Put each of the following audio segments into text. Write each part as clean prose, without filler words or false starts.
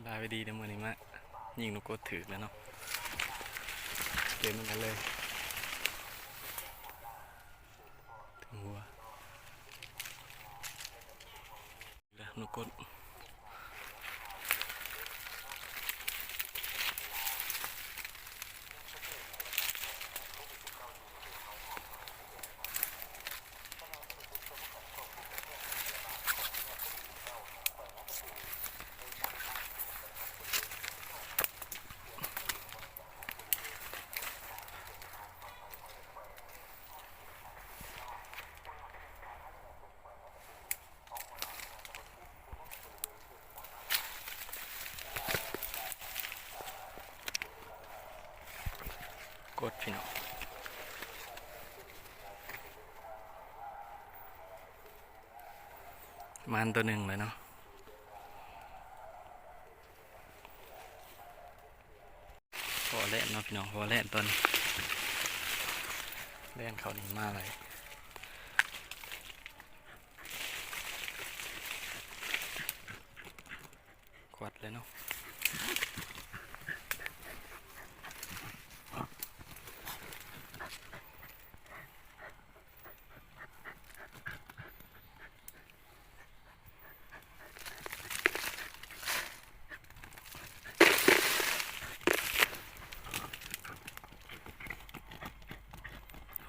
ได้ไปดีเดี๋ยวมือนี้มายิงนกกดถือแล้วเนาะเดินเหมือนกันเลยถึงหัวนกกดกดพี่น้องมันตัวหนึ่งเลยเนาะพอแล่นเนาะพี่น้องพอแล่นต้นแล่นเขาหนีมาเลยกวดเลยเนาะ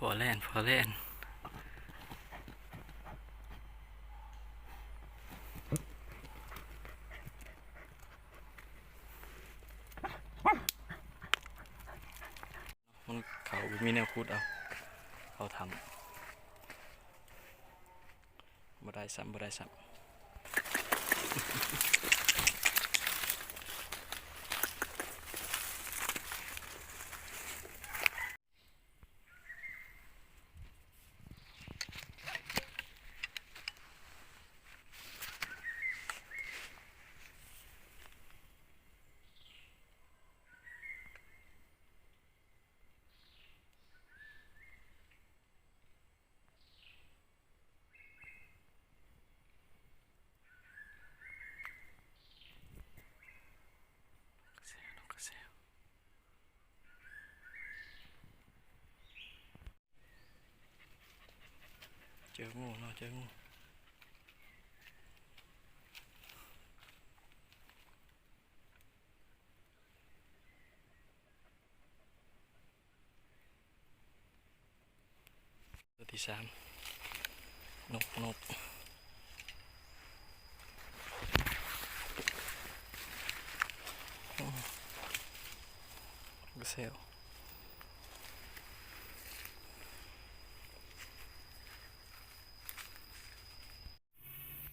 พอแล่นพอแล่นมันเขามีแนวคุดเอาทำบ่ได้ซ้ำบ่ได้ซ้ำเจองูเนาะเจองูตัวที่สามนกกระเซล